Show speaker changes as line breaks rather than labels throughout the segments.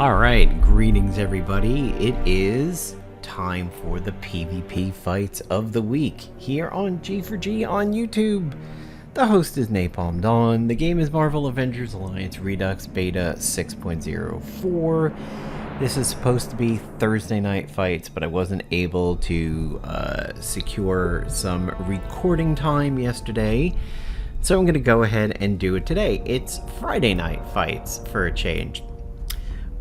Alright, greetings everybody. It is time for the PvP fights of the week here on G4G on YouTube. The host is Napalm Dawn. The game is Marvel Avengers Alliance Redux Beta 6.04. This is supposed to be Thursday night fights, but I wasn't able to secure some recording time yesterday. So I'm going to go ahead and do it today. It's Friday night fights for a change.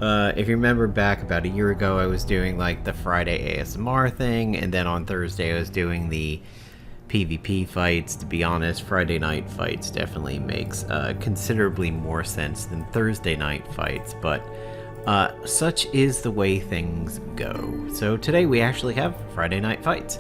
If you remember back about a year ago, I was doing like the Friday ASMR thing, and then on Thursday I was doing the PvP fights. To be honest, Friday night fights definitely makes considerably more sense than Thursday night fights, but such is the way things go. So today we actually have Friday night fights.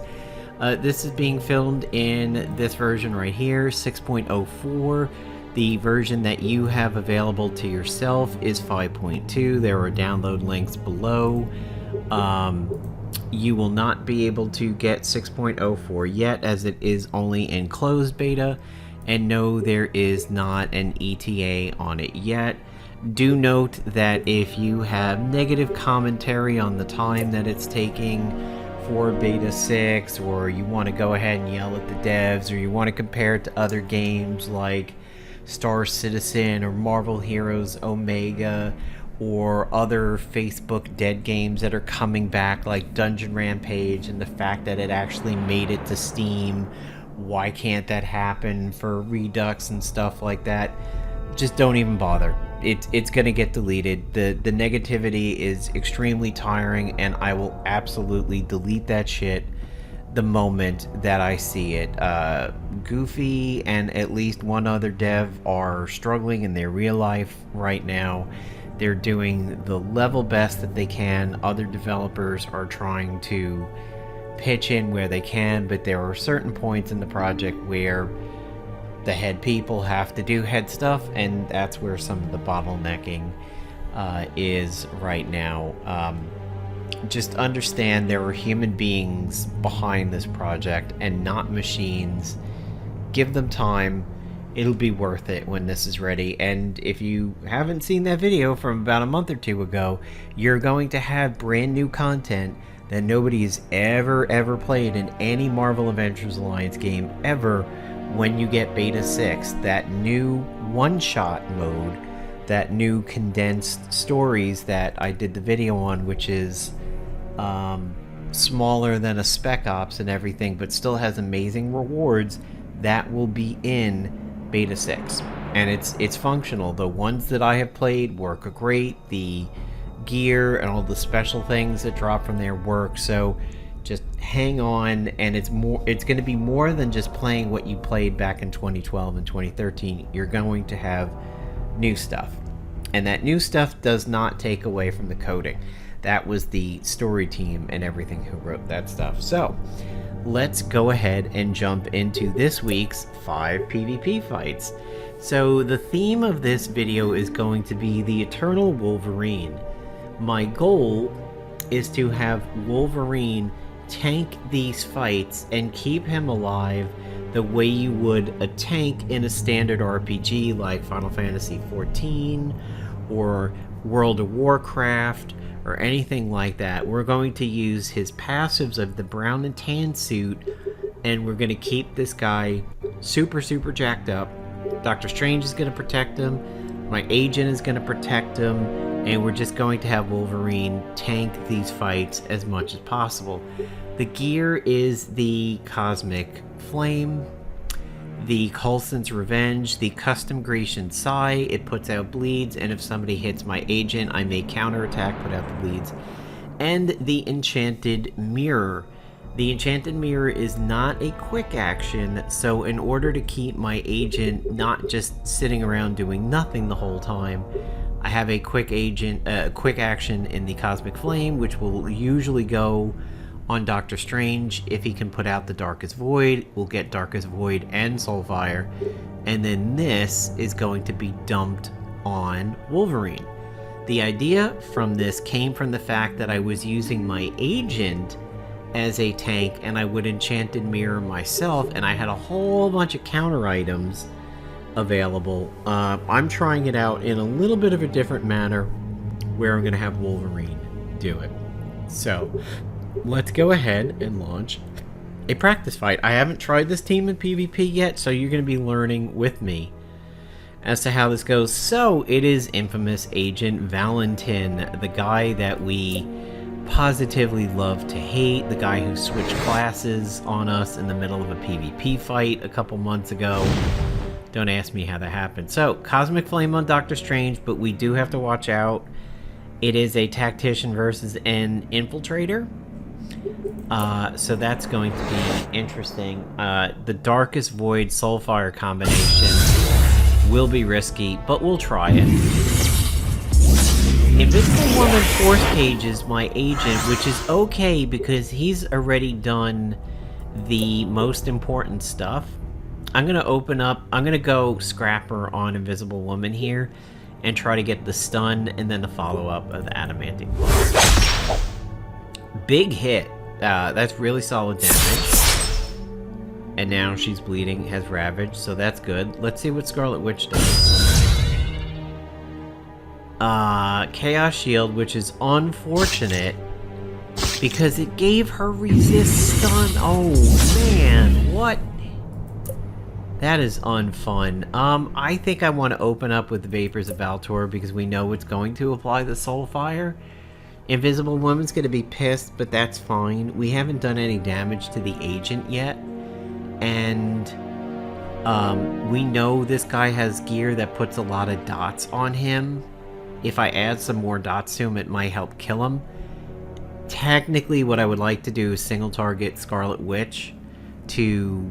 This is being filmed in this version right here, 6.04. The version that you have available to yourself is 5.2. There are download links below. You will not be able to get 6.04 yet, as it is only in closed beta. And no, there is not an ETA on it yet. Do note that if you have negative commentary on the time that it's taking for beta 6, or you want to go ahead and yell at the devs, or you want to compare it to other games like Star Citizen or Marvel Heroes Omega, or other Facebook dead games that are coming back like Dungeon Rampage, and the fact that it actually made it to Steam, why can't that happen for Redux and stuff like that? Just don't even bother. It's gonna get deleted. The negativity is extremely tiring, and I will absolutely delete that shit the moment that I see it. Goofy and at least one other dev are struggling in their real life right now. They're doing the level best that they can. Other developers are trying to pitch in where they can, but there are certain points in the project where the head people have to do head stuff, and that's where some of the bottlenecking is right now. Just understand there are human beings behind this project and not machines. Give them time. It'll be worth it when this is ready. And if you haven't seen that video from about a month or two ago, you're going to have brand new content that nobody's ever played in any Marvel Avengers Alliance game ever when you get Beta 6. That new one-shot mode, that new condensed stories that I did the video on, which is smaller than a Spec Ops and everything, but still has amazing rewards, that will be in Beta 6. And it's functional. The ones that I have played work great. The gear and all the special things that drop from there work. So just hang on, and it's going to be more than just playing what you played back in 2012 and 2013. You're going to have new stuff. And that new stuff does not take away from the coding. That was the story team and everything who wrote that stuff. So let's go ahead and jump into this week's 5 PvP fights. So the theme of this video is going to be the Eternal Wolverine. My goal is to have Wolverine tank these fights and keep him alive the way you would a tank in a standard RPG like Final Fantasy XIV or World of Warcraft or anything like that. We're going to use his passives of the brown and tan suit, and we're going to keep this guy super jacked up. Doctor Strange is going to protect him, my agent is going to protect him, and we're just going to have Wolverine tank these fights as much as possible. The gear is the Cosmic Flame, the Coulson's Revenge, the custom Grecian Sai. It puts out bleeds, and if somebody hits my agent, I may counterattack, put out the bleeds. And the Enchanted Mirror. The Enchanted Mirror is not a quick action, so in order to keep my agent not just sitting around doing nothing the whole time, I have a quick action in the Cosmic Flame, which will usually go on Doctor Strange. If he can put out the Darkest Void, we'll get Darkest Void and Soulfire, and then this is going to be dumped on Wolverine. The idea from this came from the fact that I was using my agent as a tank, and I would Enchanted Mirror myself, and I had a whole bunch of counter items available. I'm trying it out in a little bit of a different manner where I'm going to have Wolverine do it. So, let's go ahead and launch a practice fight. I haven't tried this team in PvP yet, so you're going to be learning with me as to how this goes. So, it is infamous Agent Valentine, the guy that we positively love to hate, the guy who switched classes on us in the middle of a PvP fight a couple months ago. Don't ask me how that happened. So, Cosmic Flame on Doctor Strange, but we do have to watch out. It is a tactician versus an infiltrator. So that's going to be interesting. The Darkest Void Soulfire combination will be risky, but we'll try it. Invisible Woman Force Cage is my agent, which is okay because he's already done the most important stuff. I'm going to open up, I'm going to go Scrapper on Invisible Woman here and try to get the stun and then the follow-up of the Adamantine Blast. Big hit. That's really solid damage. And now she's bleeding, has Ravage, so that's good. Let's see what Scarlet Witch does. Chaos Shield, which is unfortunate because it gave her resist stun. Oh man, what? That is unfun. I think I want to open up with the Vapors of Valtor because we know it's going to apply the Soul Fire. Invisible Woman's going to be pissed, but that's fine. We haven't done any damage to the agent yet. And we know this guy has gear that puts a lot of dots on him. If I add some more dots to him, it might help kill him. Technically, what I would like to do is single target Scarlet Witch to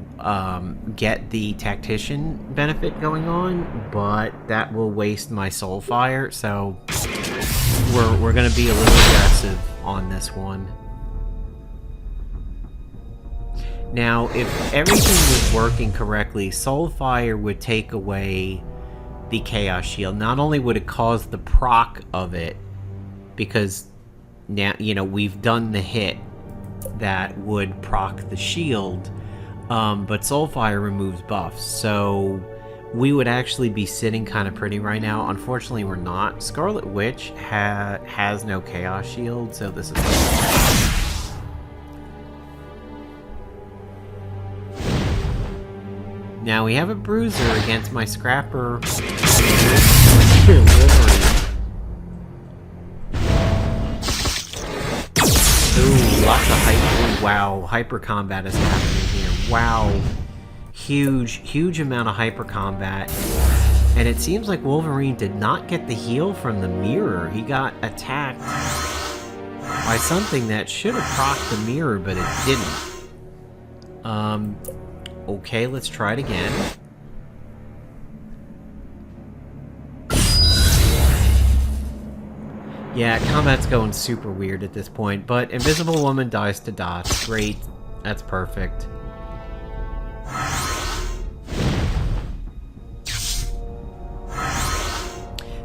get the tactician benefit going on, but that will waste my soul fire, so we're gonna be a little aggressive on this one. Now, if everything was working correctly, Soulfire would take away the Chaos Shield. Not only would it cause the proc of it, because now, you know, we've done the hit that would proc the shield, but Soulfire removes buffs, so we would actually be sitting kind of pretty right now. Unfortunately, we're not. Scarlet Witch has no Chaos Shield, so this is... Now we have a Bruiser against my Scrapper Wolverine. Ooh, lots of hyper. Wow, hyper combat is happening here. Wow, huge amount of hyper combat. And it seems like Wolverine did not get the heal from the mirror. He got attacked by something that should have procced the mirror, but it didn't. Okay, let's try it again. Yeah, combat's going super weird at this point, but Invisible Woman dies to dots. Great. That's perfect.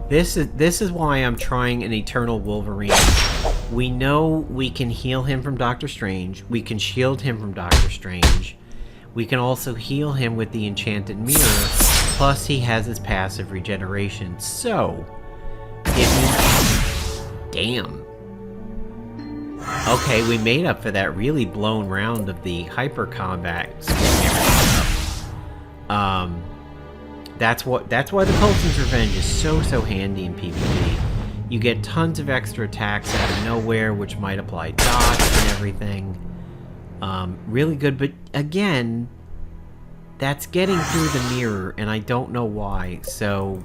This is why I'm trying an Eternal Wolverine. We know we can heal him from Doctor Strange. We can shield him from Doctor Strange. We can also heal him with the Enchanted Mirror, plus he has his passive regeneration. So, if you... Damn. Okay, we made up for that really blown round of the hyper combat. That's why the Coulson's Revenge is so handy in PvP. You get tons of extra attacks out of nowhere, which might apply dots and everything. Really good, but again, that's getting through the mirror, and I don't know why, so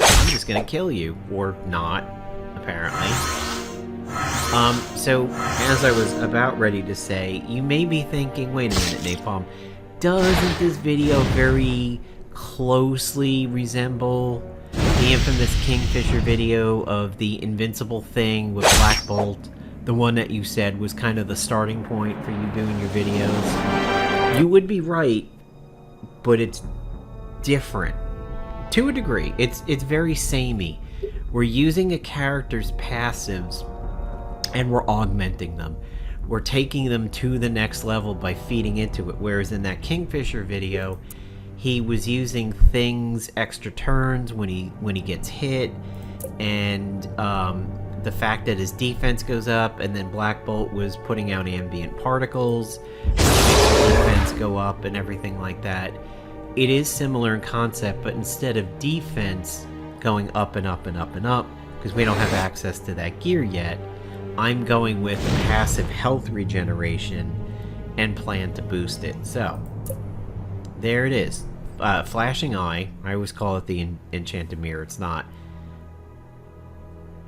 I'm just gonna kill you, or not, apparently. So, as I was about ready to say, you may be thinking, wait a minute, Napalm, doesn't this video very closely resemble the infamous Kingfisher video of the Invincible thing with Black Bolt? The one that you said was kind of the starting point for you doing your videos. You would be right, but it's different. To a degree. It's very samey. We're using a character's passives and we're augmenting them. We're taking them to the next level by feeding into it. Whereas in that Kingfisher video, he was using things extra turns when he gets hit. and the fact that his defense goes up, and then Black Bolt was putting out ambient particles, which makes your defense go up and everything like that. It is similar in concept, but instead of defense going up and up and up and up, because we don't have access to that gear yet, I'm going with passive health regeneration and plan to boost it. So, there it is. Flashing Eye. I always call it the Enchanted Mirror. It's not.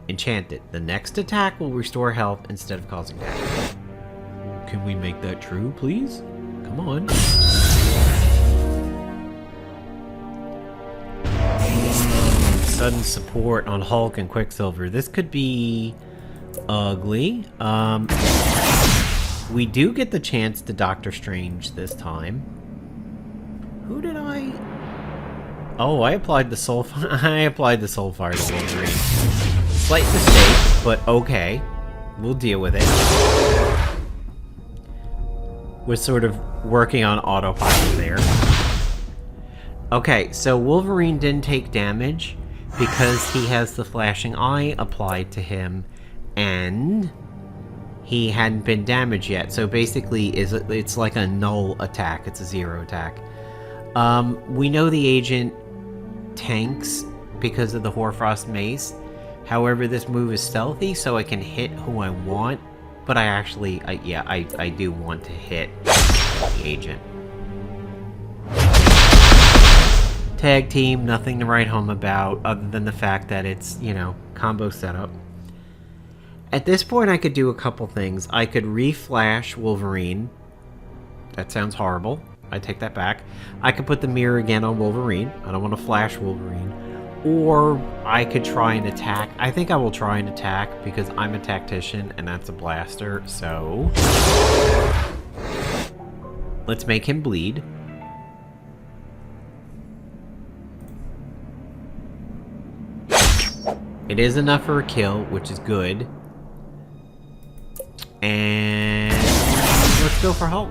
Enchanted. The next attack will restore health instead of causing damage. Can we make that true, please? Come on. Sudden support on Hulk and Quicksilver. This could be ugly. We do get the chance to Doctor Strange this time. Who did I... Oh, I applied the soul... I applied the soul fire to Wolverine. Slight mistake, but okay. We'll deal with it. We're sort of working on autopilot there. Okay, so Wolverine didn't take damage because he has the Flashing Eye applied to him, and he hadn't been damaged yet. So basically, it's like a null attack. It's a 0 attack. We know the agent tanks because of the Hoarfrost Mace. However, this move is stealthy, so I can hit who I want. But I actually, I do want to hit the agent. Tag team, nothing to write home about, other than the fact that it's, you know, combo setup. At this point, I could do a couple things. I could re-flash Wolverine. That sounds horrible. I take that back. I could put the mirror again on Wolverine. I don't want to flash Wolverine. Or I could try and attack. I think I will try and attack because I'm a tactician and that's a blaster. So let's make him bleed. It is enough for a kill, which is good. And let's go for Hulk.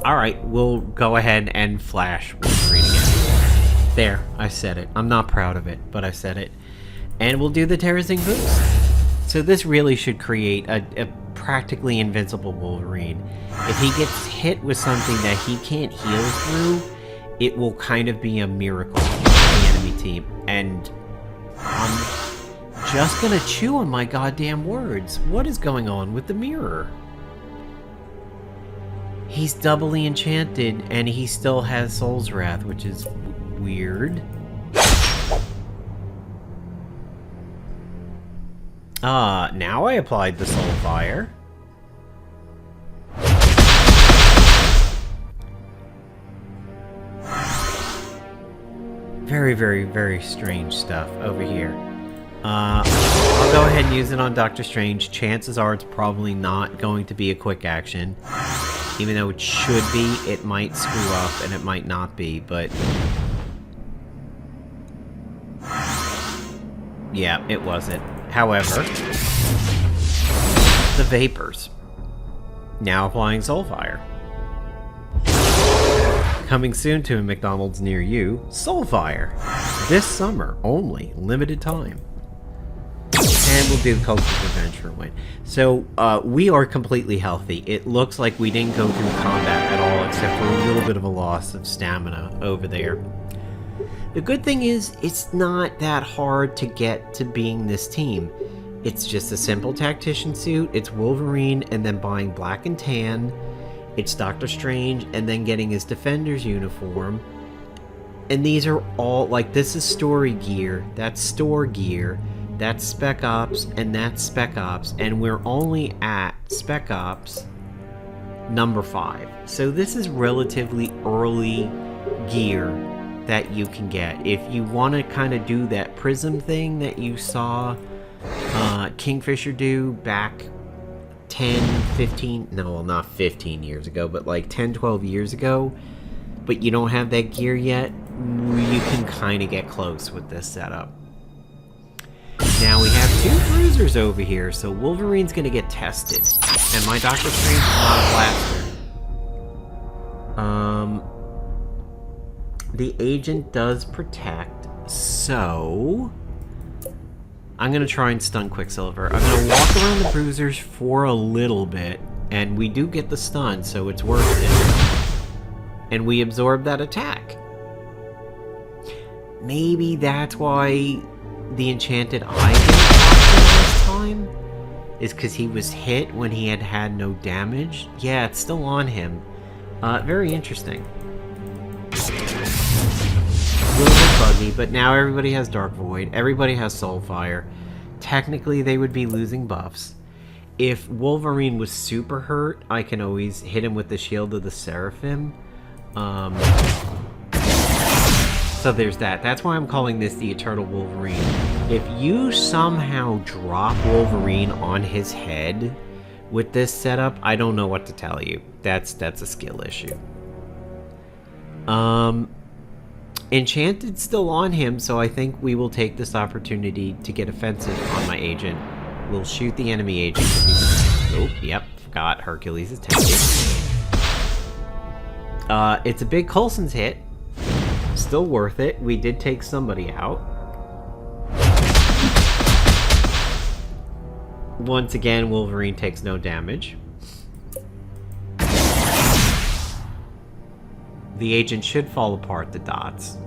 Alright, we'll go ahead and flash Wolverine again. There, I said it. I'm not proud of it, but I said it. And we'll do the terrorizing boost. So this really should create a practically invincible Wolverine. If he gets hit with something that he can't heal through, it will kind of be a miracle for the enemy team. And I'm just gonna chew on my goddamn words. What is going on with the mirror? He's doubly enchanted, and he still has Soul's Wrath, which is weird. Now I applied the Soul Fire. Very, very, very strange stuff over here. I'll go ahead and use it on Doctor Strange. Chances are it's probably not going to be a quick action. Even though it should be, it might screw up and it might not be, but... yeah, it wasn't. However, the Vapors. Now applying Soulfire. Coming soon to a McDonald's near you, Soulfire. This summer only, limited time. And we'll do the Coulson's Revenge for a win. So, we are completely healthy. It looks like we didn't go through combat at all, except for a little bit of a loss of stamina over there. The good thing is, it's not that hard to get to being this team. It's just a simple tactician suit, it's Wolverine, and then buying black and tan. It's Doctor Strange, and then getting his Defender's uniform. And these are all, like, this is story gear, that's store gear. That's Spec Ops, and that's Spec Ops, and we're only at Spec Ops number 5. So this is relatively early gear that you can get. If you want to kind of do that prism thing that you saw Kingfisher do back 10, 15, no, well, not 15 years ago, but like 10, 12 years ago, but you don't have that gear yet, you can kind of get close with this setup. Now we have 2 bruisers over here, so Wolverine's gonna get tested. And my Doctor Strange is not a blaster. The agent does protect, so I'm going to try and stun Quicksilver. I'm going to walk around the bruisers for a little bit, and we do get the stun, so it's worth it. And we absorb that attack. Maybe that's why the enchanted eye didn't this time? Is because he was hit when he had no damage? Yeah, it's still on him. Very interesting. A little bit buggy, but now everybody has Dark Void. Everybody has Soulfire. Technically, they would be losing buffs. If Wolverine was super hurt, I can always hit him with the Shield of the Seraphim. So there's that. That's why I'm calling this the Eternal Wolverine. If you somehow drop Wolverine on his head with this setup, I don't know what to tell you. That's a skill issue. Enchanted's still on him, so I think we will take this opportunity to get offensive on my agent. We'll shoot the enemy agent. Oh, yep, forgot Hercules is taken. It's a big Coulson's hit. Still worth it. We did take somebody out. Once again, Wolverine takes no damage. The agent should fall apart the dots.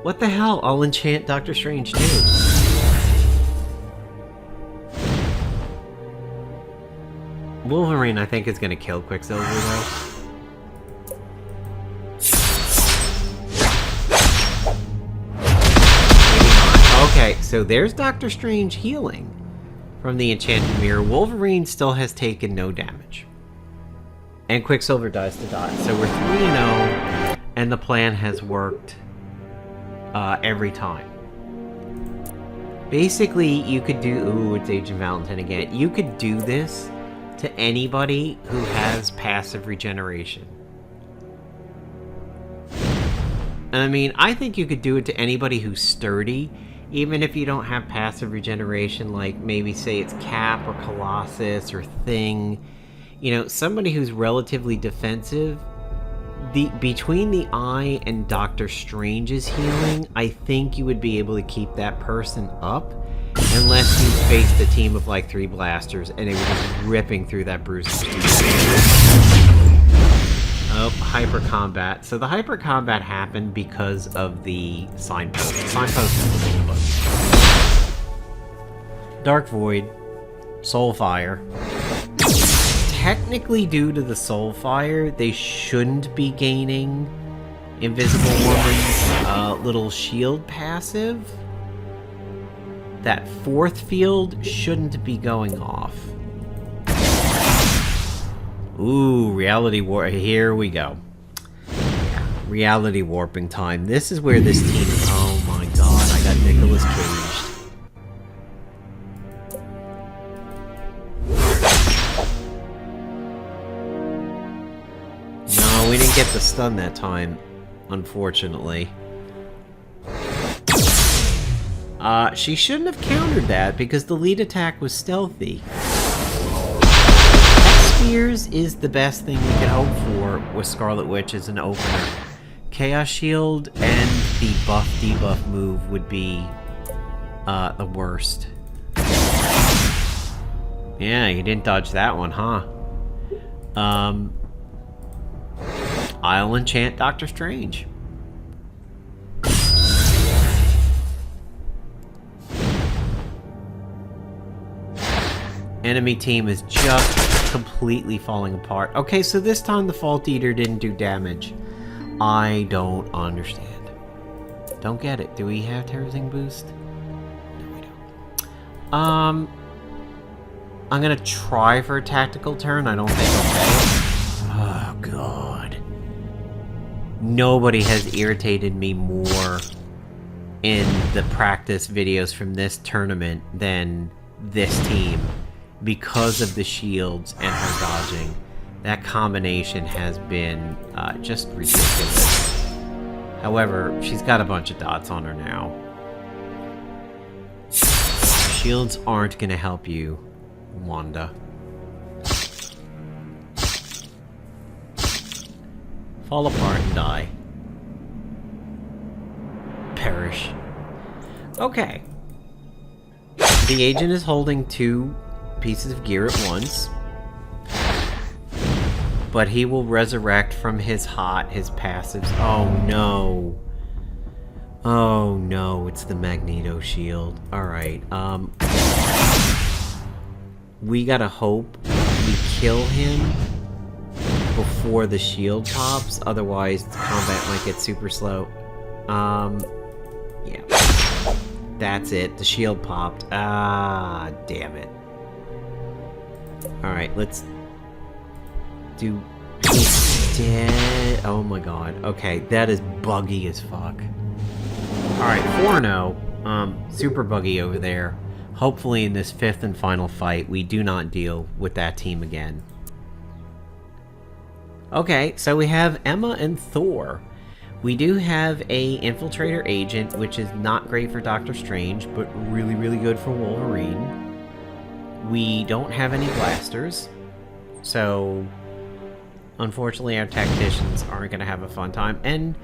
What the hell? I'll enchant Doctor Strange too. Wolverine, I think, is going to kill Quicksilver, though. Maybe not. Okay, so there's Doctor Strange healing from the Enchanted Mirror. Wolverine still has taken no damage. And Quicksilver dies to dot. So we're 3-0, and the plan has worked every time. Basically, you could do... Ooh, it's Agent Valentine again. You could do this to anybody who has passive regeneration. I mean, I think you could do it to anybody who's sturdy, even if you don't have passive regeneration, like maybe say it's Cap or Colossus or Thing. You know, somebody who's relatively defensive. Between the Eye and Doctor Strange's healing, I think you would be able to keep that person up. Unless you faced a team of like 3 blasters and they were just ripping through that bruiser. Oh, hyper combat. So the hyper combat happened because of the signpost. The signpost is the little bug. Dark Void, Soulfire. Technically, due to the Soulfire, they shouldn't be gaining Invisible Woman's little shield passive. That 4th field shouldn't be going off. Ooh, reality warp. Here we go. Reality warping time. This is where this team... Oh my god, I got Nicolas Cage. No, we didn't get the stun that time, unfortunately. She shouldn't have countered that because the lead attack was stealthy. X-Spears is the best thing we can hope for with Scarlet Witch as an opener. Chaos Shield and the buff-debuff move would be the worst. Yeah, you didn't dodge that one, huh? I'll enchant Doctor Strange. Enemy team is just completely falling apart. Okay, so this time the Fault Eater didn't do damage. I don't understand. Don't get it. Do we have Terrorizing Boost? No, we don't. I'm gonna try for a tactical turn. I don't think I'll get it. Oh, God. Nobody has irritated me more in the practice videos from this tournament than this team. Because of the shields and her dodging. That combination has been just ridiculous. However, she's got a bunch of dots on her now. Shields aren't going to help you, Wanda. Fall apart and die. Perish. Okay. The agent is holding 2 pieces of gear at once. But he will resurrect from his passives. Oh no. Oh no, it's the Magneto shield. Alright, we gotta hope we kill him before the shield pops, otherwise the combat might get super slow. Yeah. That's it, the shield popped. Ah, damn it. Alright, let's do... He's dead. Oh my god. Okay, that is buggy as fuck. Alright, 4-0. Super buggy over there. Hopefully in this 5th and final fight, we do not deal with that team again. Okay, so we have Emma and Thor. We do have a Infiltrator agent, which is not great for Doctor Strange, but really, really good for Wolverine. We don't have any blasters, so unfortunately our tacticians aren't going to have a fun time. And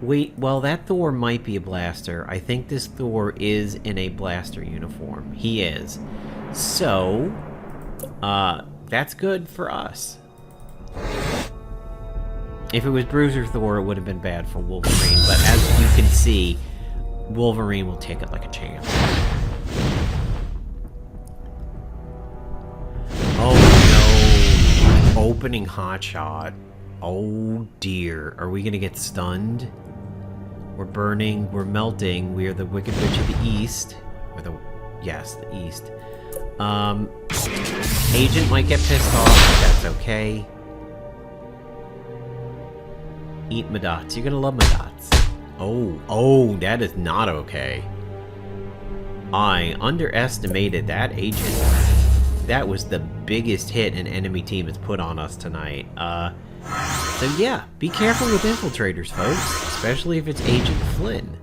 wait, well, that Thor might be a blaster. I think this Thor is in a blaster uniform. He is. So, that's good for us. If it was Bruiser Thor, it would have been bad for Wolverine, but as you can see, Wolverine will take it like a champ. Oh no! Opening hotshot. Oh dear. Are we gonna get stunned? We're burning, we're melting, we are the Wicked Witch of the East. Or the... yes, the East. Agent might get pissed off, but that's okay. Eat my dots. You're gonna love my dots. Oh, that is not okay. I underestimated that agent. That was the biggest hit an enemy team has put on us tonight. So yeah, be careful with infiltrators, folks. Especially if it's Agent Flynn.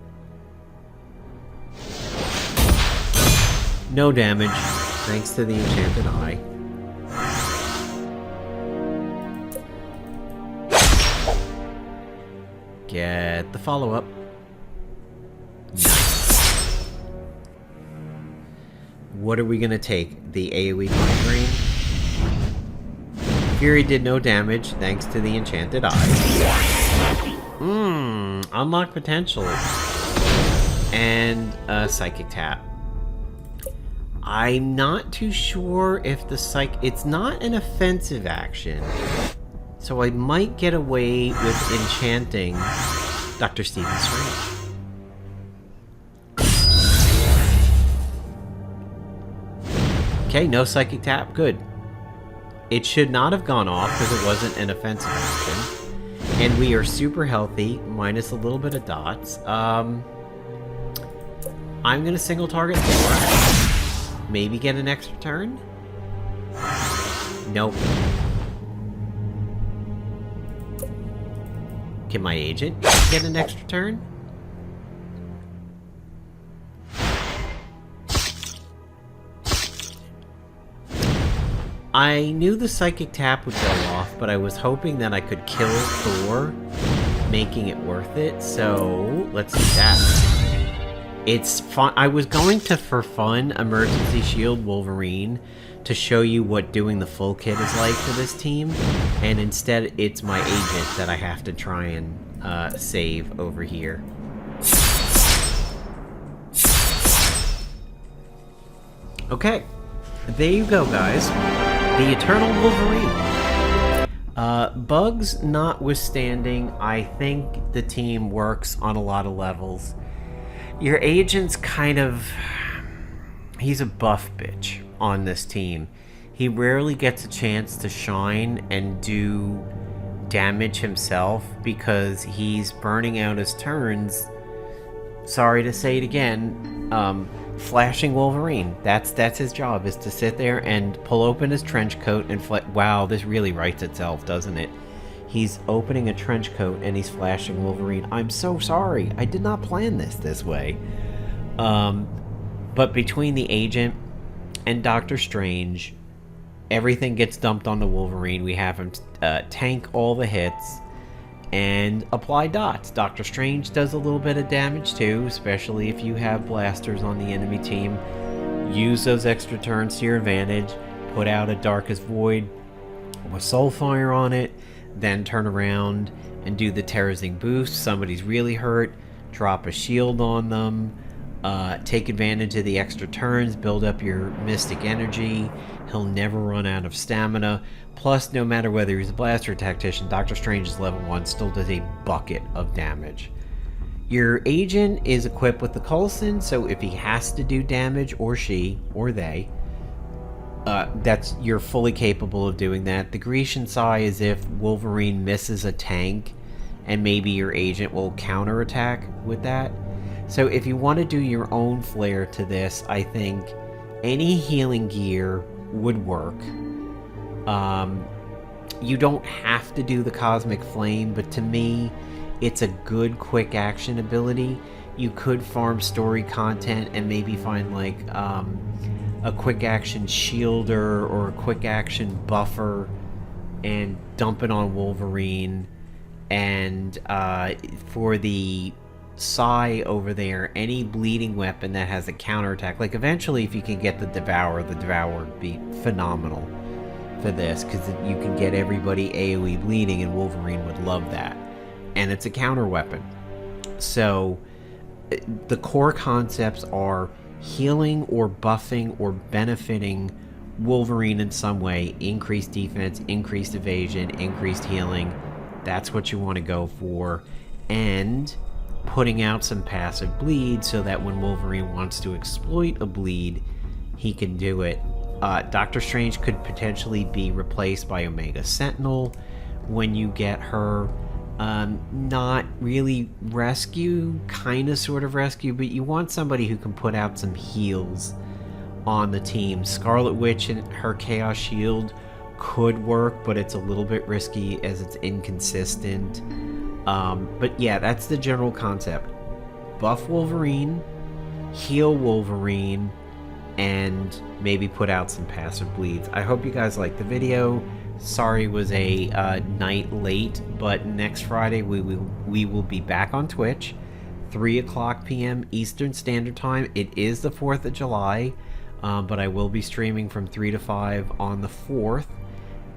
No damage, thanks to the enchanted eye. Get the follow-up. Nice. What are we gonna take? The AoE migraine? Fury did no damage, thanks to the enchanted eye. Unlock potential. And a psychic tap. I'm not too sure if the it's not an offensive action. So I might get away with enchanting Dr. Stephen Strange. Okay, no psychic tap. Good. It should not have gone off because it wasn't an offensive action. And we are super healthy, minus a little bit of dots. I'm going to single target Thor. Maybe get an extra turn? Nope. Can my agent get an extra turn? I knew the psychic tap would go off, but I was hoping that I could kill Thor, making it worth it, so let's do that. It's fun. I was going to, for fun, emergency shield Wolverine to show you what doing the full kit is like for this team, and instead it's my agent that I have to try and save over here. Okay, there you go, guys. The Eternal Wolverine. Bugs notwithstanding, I think the team works on a lot of levels. Your agent's kind of... he's a buff bitch on this team. He rarely gets a chance to shine and do damage himself because he's burning out his turns. Sorry to say it again, flashing Wolverine. That's his job, is to sit there and pull open his trench coat and wow, this really writes itself, doesn't it? He's opening a trench coat and he's flashing Wolverine. I'm so sorry. I did not plan this way. But between the agent and Doctor Strange, everything gets dumped onto Wolverine. We have him tank all the hits. and apply dots. Doctor Strange does a little bit of damage too, especially if you have blasters on the enemy team. Use those extra turns to your advantage. Put out a Darkest Void with Soulfire on it, then turn around and do the terrorizing boost. Somebody's really hurt, drop a shield on them, take advantage of the extra turns, build up your mystic energy. He'll never run out of stamina. Plus, no matter whether he's a blaster or tactician, Doctor Strange is level 1, still does a bucket of damage. Your agent is equipped with the Coulson, so if he has to do damage, or she, or they, you're fully capable of doing that. The Grecian Sigh is if Wolverine misses a tank, and maybe your agent will counterattack with that. So if you want to do your own flair to this, I think any healing gear would work. You don't have to do the Cosmic Flame, but to me, it's a good quick action ability. You could farm story content and maybe find like a quick action shielder or a quick action buffer and dump it on Wolverine. And for the Psy over there, any bleeding weapon that has a counterattack, like eventually if you can get the Devour would be phenomenal for this, because you can get everybody AoE bleeding and Wolverine would love that. And it's a counter weapon. So the core concepts are healing or buffing or benefiting Wolverine in some way. Increased defense, increased evasion, increased healing. That's what you want to go for. And putting out some passive bleed so that when Wolverine wants to exploit a bleed, he can do it. Doctor Strange could potentially be replaced by Omega Sentinel when you get her. Not really rescue, kind of sort of rescue, but you want somebody who can put out some heals on the team. Scarlet Witch and her Chaos Shield could work, but it's a little bit risky as it's inconsistent. But yeah, that's the general concept. Buff Wolverine, heal Wolverine, and maybe put out some passive bleeds. I hope you guys liked the video. Sorry it was a night late, but next Friday we will be back on Twitch, 3:00 p.m. Eastern Standard Time. It is the 4th of July, but I will be streaming from 3 to 5 on the 4th.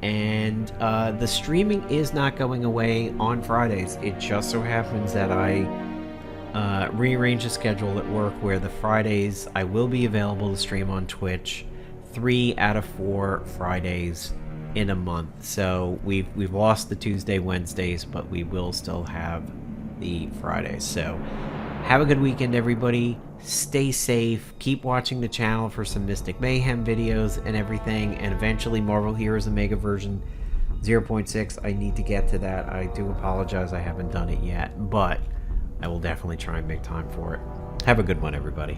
And the streaming is not going away on Fridays. It just so happens that I rearrange the schedule at work where the Fridays I will be available to stream on Twitch 3 out of 4 Fridays in a month. So we've lost the Tuesday, Wednesdays, but we will still have the Fridays. So have a good weekend, everybody. Stay safe. Keep watching the channel for some Mystic Mayhem videos and everything. And eventually Marvel Heroes Omega version 0.6. I need to get to that. I do apologize I haven't done it yet, but I will definitely try and make time for it. Have a good one, everybody.